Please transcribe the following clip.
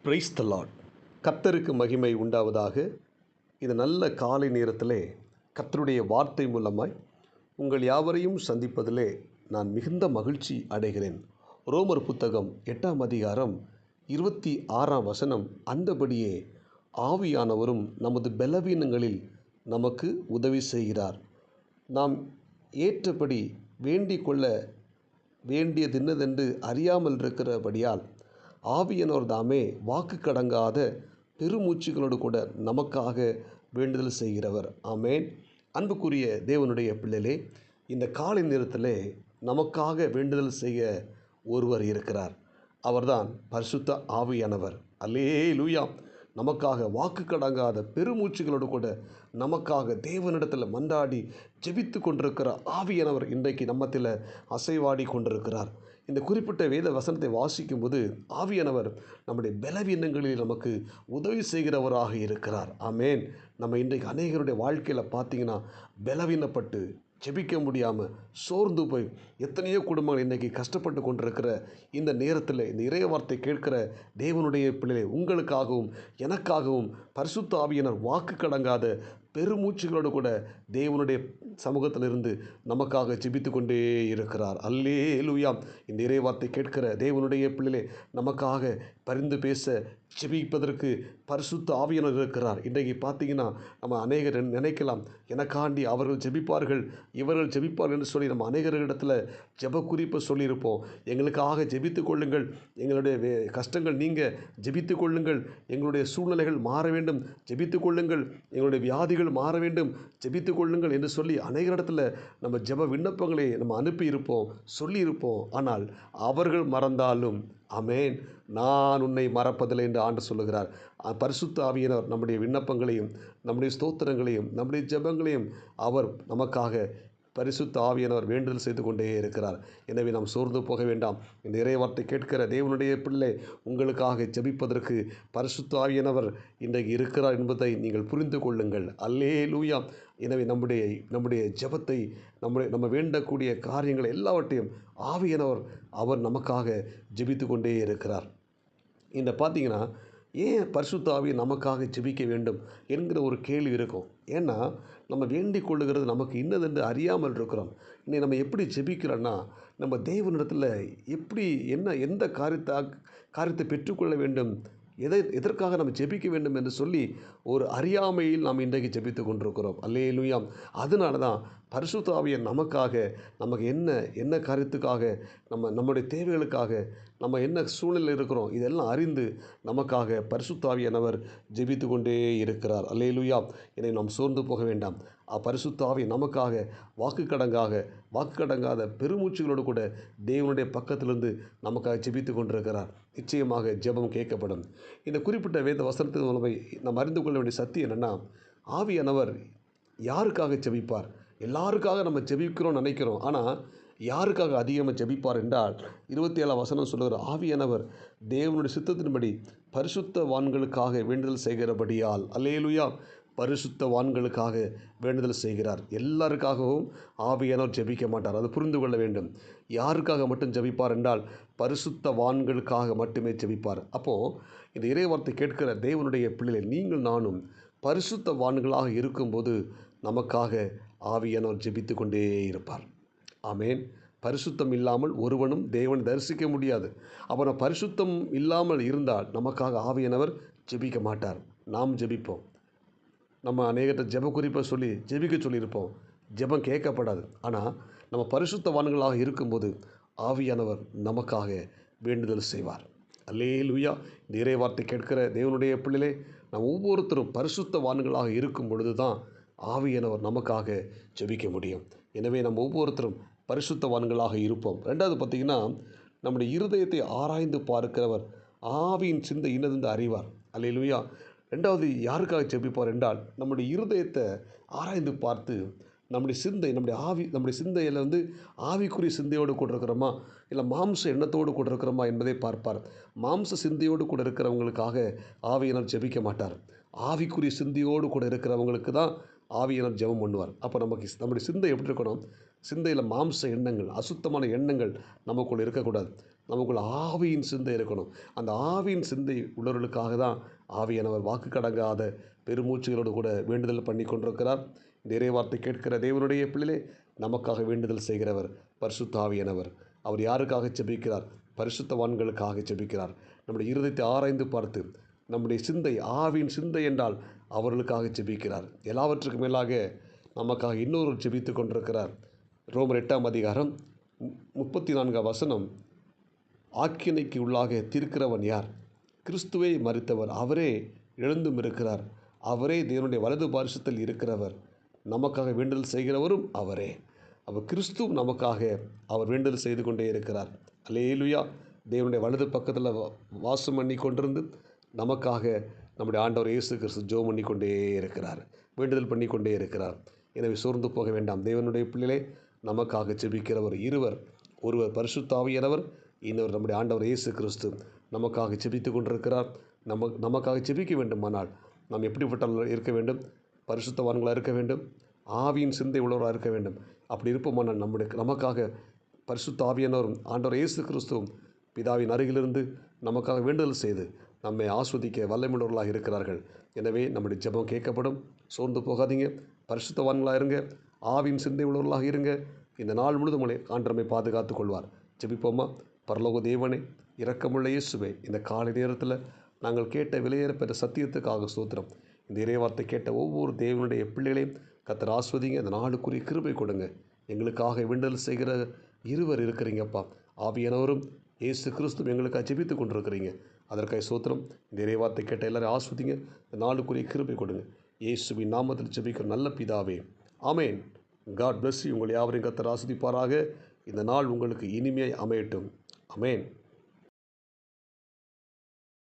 Praise the Lord. கர்த்தருக்கு மகிமை உண்டாவதாக. இந்த நல்ல காலை நேரத்திலே கர்த்தருடைய வார்த்தை மூலமாய் உங்கள் யாவரையும் சந்திப்பதிலே நான் மிகுந்த மகிழ்ச்சி அடைகிறேன். ரோமர் புத்தகம் 8ஆம் அதிகாரம் 26ஆம் வசனம், அந்தபடியே ஆவியானவரும் நமது பலவீனங்களில் நமக்கு உதவி செய்கிறார். நாம் ஏற்றபடி வேண்டிக் கொள்ள வேண்டியதென்னதென்று அறியாமல் இருக்கிறபடியால் ஆவியானவர் தாமே வாக்கு கடங்காத பெருமூச்சுகளோடு கூட நமக்காக வேண்டுதல் செய்கிறவர். ஆமேன். அன்புக்குரிய தேவனுடைய பிள்ளைகளே, இந்த காலை நேரத்திலே நமக்காக வேண்டுதல் செய்ய ஒருவர் இருக்கிறார். அவர்தான் பரிசுத்த ஆவியானவர். அல்லேலூயா. நமக்காக வாக்கு கடங்காத பெருமூச்சுகளோடு கூட நமக்காக தேவனிடத்தில் மன்றாடி ஜெபித்து கொண்டிருக்கிற ஆவியானவர் இன்றைக்கு நம்மத்தில் அசைவாடி கொண்டிருக்கிறார். இந்த குறிப்பிட்ட வேத வசனத்தை வாசிக்கும்போது ஆவியானவர் நம்முடைய பலவீனங்களில் நமக்கு உதவி செய்கிறவராக இருக்கிறார். ஆமேன். நம்ம இன்றைக்கு அநேகருடைய வாழ்க்கையில் பார்த்தீங்கன்னா பலவீனப்பட்டு ஜெபிக்க முடியாமல் சோர்ந்து போய் எத்தனையோ குடும்பங்கள் இன்றைக்கி கஷ்டப்பட்டு கொண்டிருக்கிற இந்த நேரத்தில் இந்த இறை வார்த்தை கேட்கிற தேவனுடைய பிள்ளைகளை உங்களுக்காகவும் எனக்காகவும் பரிசுத்த ஆவியானவர் வாக்கு கடங்காத பெருமூச்சுகளோடு கூட தேவனுடைய சமூகத்திலிருந்து நமக்காக ஜெபித்து கொண்டே இருக்கிறார். அல்லேலூயா. இந்த இறை வார்த்தை கேட்கிற தேவனுடைய பிள்ளைகளே, நமக்காக பரிந்து பேச ஜெபிப்பதற்கு பரிசுத்த ஆவியானவர் இருக்கிறார். இன்றைக்கு பார்த்தீங்கன்னா நம்ம அநேகர் நினைக்கலாம், எனக்காண்டி அவர்கள் ஜெபிப்பார்கள், இவர்கள் ஜெபிப்பார்கள் என்று சொல்லி நம்ம அநேகரிடத்தில் ஜெப குறிப்பை சொல்லியிருப்போம். எங்களுக்காக ஜெபித்து கொள்ளுங்கள், எங்களுடைய கஷ்டங்கள் நீங்கள் ஜெபித்து கொள்ளுங்கள், எங்களுடைய சூழ்நிலைகள் மாற வேண்டும் ஜெபித்து கொள்ளுங்கள், எங்களுடைய வியாதிகள் மாற வேண்டும் ஜெபித்து கொள்ளுங்கள் என்று சொல்லி அநேகரிடத்தில் நம்ம ஜெப விண்ணப்பங்களை நம்ம அனுப்பியிருப்போம், சொல்லியிருப்போம். ஆனால் அவர்கள் மறந்தாலும் ஆமேன், நான் உன்னை மறப்பதில்லை என்று ஆண்டவர் சொல்லுகிறார். பரிசுத்த ஆவியானவர் நம்முடைய விண்ணப்பங்களையும் நம்முடைய ஸ்தோத்திரங்களையும் நம்முடைய ஜெபங்களையும் அவர் நமக்காக பரிசுத்த ஆவியானவர் வேண்டுதல் செய்து கொண்டே இருக்கிறார். எனவே நாம் சோர்ந்து போக வேண்டாம். இந்த இறைவார்த்தை கேட்கிற தேவனுடைய பிள்ளை, உங்களுக்காக ஜெபிப்பதற்கு பரிசுத்த ஆவியானவர் இன்றைக்கு இருக்கிறார் என்பதை நீங்கள் புரிந்து கொள்ளுங்கள். அல்லேலூயா. எனவே நம்முடைய ஜெபத்தை நம்ம வேண்டக்கூடிய காரியங்களை எல்லாவற்றையும் ஆவியானவர் அவர் நமக்காக ஜெபித்து கொண்டே இருக்கிறார். இந்த பார்த்தீங்கன்னா ஏன் பரிசுத்த ஆவியை நமக்காக ஜெபிக்க வேண்டும் என்கிற ஒரு கேள்வி இருக்கும். ஏன்னா நம்ம வேண்டிக் கொள்ளுகிறது நமக்கு இன்னதென்று அறியாமல் இருக்கிறோம். இன்னைக்கு நம்ம எப்படி ஜெபிக்கிறோன்னா, நம்ம தேவனிடத்தில் எப்படி எந்த காரியத்தை பெற்றுக்கொள்ள வேண்டும், எதற்காக நம்ம ஜெபிக்க வேண்டும் என்று சொல்லி ஒரு அறியாமையில் நாம் இன்றைக்கு ஜெபித்து கொண்டிருக்கிறோம். அல்லேலூயா. அதனால தான் பரிசுத்த ஆவியை நமக்கு என்ன காரியத்துக்காக நம்முடைய தேவைகளுக்காக நம்ம என்ன சூழ்நிலையில் இருக்கிறோம் இதெல்லாம் அறிந்து நமக்காக பரிசுத்த ஆவியானவர் ஜெபித்து கொண்டே இருக்கிறார். அல்லேலூயா. எனவே நாம் சோர்ந்து போக வேண்டாம். பரிசுத்த ஆவி நமக்காக வாக்கு கடங்காத பெருமூச்சுகளோடு கூட தேவனுடைய பக்கத்திலிருந்து நமக்காக ஜெபித்து கொண்டிருக்கிறார். நிச்சயமாக ஜெபம் கேட்கப்படும். இந்த குறிப்பிட்ட வேத வசனத்தின் மூலமாக நாம் அறிந்து கொள்ள வேண்டிய சத்தியம் என்னென்னா, ஆவியானவர் யாருக்காக ஜெபிப்பார்? எல்லாருக்காக நம்ம ஜெபிக்கிறோம் நினைக்கிறோம். ஆனால் யாருக்காக அதிகமாக ஜெபிப்பார் என்றால் 27ஆம் வசனம் சொல்லுகிற, ஆவியானவர் தேவனுடைய சித்தத்தின்படி பரிசுத்தவான்களுக்காக வேண்டுதல் செய்கிறபடியால். அல்லேலூயா. பரிசுத்தவான்களுக்காக வேண்டுதல் செய்கிறார். எல்லாருக்காகவும் ஆவியானவர் ஜெபிக்க மாட்டார். அது புரிந்து கொள்ள வேண்டும். யாருக்காக மட்டும் ஜெபிப்பார் என்றால் பரிசுத்தவான்களுக்காக மட்டுமே ஜெபிப்பார். அப்போது இந்த இறைவார்த்தை கேட்கிற தேவனுடைய பிள்ளைகள், நீங்கள் நானும் பரிசுத்தவான்களாக இருக்கும்போது நமக்காக ஆவியானவர் ஜெபித்து கொண்டே இருப்பார். ஆமேன். பரிசுத்தம் இல்லாமல் ஒருவனும் தேவனை தரிசிக்க முடியாது. அப்புறம் பரிசுத்தம் இல்லாமல் இருந்தால் நமக்காக ஆவியானவர் ஜெபிக்க மாட்டார். நாம் ஜெபிப்போம். நம்ம அநேகத்தை ஜெப குறிப்பை சொல்லி ஜெபிக்க சொல்லியிருப்போம். ஜெபம் கேட்கப்படாது. ஆனால் நம்ம பரிசுத்தவான்களாக இருக்கும்போது ஆவியானவர் நமக்காக வேண்டுதல் செய்வார். அல்லேலூயா. இந்த இறைவார்த்தை கேட்கிற தேவனுடைய பிள்ளைகளே, நாம் ஒவ்வொருத்தரும் பரிசுத்தவான்களாக இருக்கும் பொழுது தான் ஆவியானவர் நமக்காக ஜெபிக்க முடியும். எனவே நம்ம ஒவ்வொருத்தரும் பரிசுத்தவான்களாக இருப்போம். ரெண்டாவது பார்த்திங்கன்னா, நம்முடைய இருதயத்தை ஆராய்ந்து பார்க்கிறவர் ஆவியின் சிந்தை இன்னதென்று அறிவார். அல்லேலூயா. ரெண்டாவது யாருக்காக ஜெபிப்பார் என்றால், நம்முடைய இருதயத்தை ஆராய்ந்து பார்த்து நம்முடைய சிந்தையில் ஆவிக்குரிய சிந்தையோடு கூட இருக்கிறோமா, இல்லை மாம்ச எண்ணத்தோடு கூட இருக்கிறோமா என்பதை பார்ப்பார். மாம்ச சிந்தையோடு கூட இருக்கிறவங்களுக்காக ஆவியானவர் ஜெபிக்க மாட்டார். ஆவிக்குரிய சிந்தையோடு கூட இருக்கிறவங்களுக்கு தான் ஆவியானவர் ஜெபம் பண்ணுவார். அப்போ நம்முடைய சிந்தை எப்படி இருக்கணும்? சிந்தையில் மாம்ச எண்ணங்கள், அசுத்தமான எண்ணங்கள் நமக்குள்ள இருக்கக்கூடாது. நமக்குள்ள ஆவியின் சிந்தை இருக்கணும். அந்த ஆவியின் சிந்தை உள்ளவர்களுக்காக தான் ஆவியானவர் வாக்கு கடங்காத பெருமூச்சுகளோடு கூட வேண்டுதல் பண்ணி கொண்டிருக்கிறார். இந்த இறைவார்த்தை கேட்கிற தேவனுடைய பிள்ளைகளே, நமக்காக வேண்டுதல் செய்கிறவர் பரிசுத்த ஆவியானவர். அவர் யாருக்காக ஜெபிக்கிறார்? பரிசுத்தவான்களுக்காக ஜெபிக்கிறார். நம்முடைய இருதயத்தை ஆராய்ந்து பார்த்து நம்முடைய சிந்தை ஆவியின் சிந்தை என்றால் அவர்களுக்காக ஜெபிக்கிறார். எல்லாவற்றுக்கும் மேலாக நமக்காக இன்னொரு ஜெபித்து கொண்டிருக்கிறார். ரோமர் 8ஆம் அதிகாரம் 34ஆம் வசனம், ஆக்கினைக்கு உள்ளாக தீர்க்கிறவன் யார்? கிறிஸ்துவே மரித்தவர், அவரே எழுந்தும் இருக்கிறார், அவரே தேவனுடைய வலது பாரிசத்தில் இருக்கிறவர், நமக்காக வேண்டுதல் செய்கிறவரும் அவரே. அவர் கிறிஸ்துவும் நமக்காக அவர் வேண்டுதல் செய்து கொண்டே இருக்கிறார். அல்லேலூயா. தேவனுடைய வலது பக்கத்தில் வாசம் பண்ணி கொண்டிருந்து நமக்காக நம்முடைய ஆண்டவர் இயேசு கிறிஸ்து ஜெபம் பண்ணி கொண்டே இருக்கிறார், வேண்டுதல் பண்ணி கொண்டே இருக்கிறார். எனவே சோர்ந்து போக வேண்டாம். தேவனுடைய பிள்ளைகளே, நமக்காக ஜெபிக்கிறவர் இருவர். ஒருவர் பரிசுத்த ஆவியானவர், இன்னொரு நம்முடைய ஆண்டவர் இயேசு கிறிஸ்து நமக்காக ஜெபித்து கொண்டிருக்கிறார். நமக்காக ஜெபிக்க வேண்டுமானால் நாம் எப்படிப்பட்டவர்களாக இருக்க வேண்டும்? பரிசுத்தவான்களாக இருக்க வேண்டும், ஆவியின் சிந்தை உள்ளவராக இருக்க வேண்டும். அப்படி இருப்போமானால் நமக்காக பரிசுத்த ஆவியானவரும் ஆண்டவர் இயேசு கிறிஸ்துவும் பிதாவின் அருகிலிருந்து நமக்காக வேண்டுதல் செய்து நம்மை ஆஸ்வதிக்க வல்லமையுள்ளவர்களாக இருக்கிறார்கள். எனவே நம்முடைய ஜெபம் கேட்கப்படும். சோர்ந்து போகாதீங்க. பரிசுத்தவான்களாக இருங்க, ஆவியின் சிந்தை உள்ளவர்களாக இருங்க. இந்த நாள் முழுதும் ஆண்டவரை பாதுகாத்து கொள்வார். ஜெபிப்போமா? பரலோக தேவனே, இரக்கமுள்ள இயேசுவே, இந்த காலை நேரத்தில் நாங்கள் கேட்ட விலையேறப்பெற்ற சத்தியத்துக்காக ஸ்தோத்திரம். இந்த இறைவார்த்தை கேட்ட ஒவ்வொரு தேவனுடைய பிள்ளைகளையும் கர்த்தர் ஆஸ்வதிங்க. இந்த நாளுக்குரிய கிருபை கொடுங்க. எங்களுக்காக வேண்டுதல் செய்கிற இருவர் இருக்கிறீங்கப்பா. ஆவியானவரும் இயேசு கிறிஸ்துவும் எங்களுக்காக ஜெபித்து கொண்டிருக்கிறீங்க. அதற்காக ஸ்தோத்திரம். இந்த இறைவார்த்தை கேட்ட எல்லாரும் ஆஸ்வதிங்க. இந்த நாளுக்குரிய கிருபை கொடுங்க. இயேசுவின் நாமத்தில் ஜெபிக்கிற நல்ல பிதாவே, ஆமேன். God bless you. உங்கள் யாவரையும் கர்த்தர் ஆஸ்வதிப்பாராக. இந்த நாள் உங்களுக்கு இனிமையாய் அமையட்டும். ஆமேன்.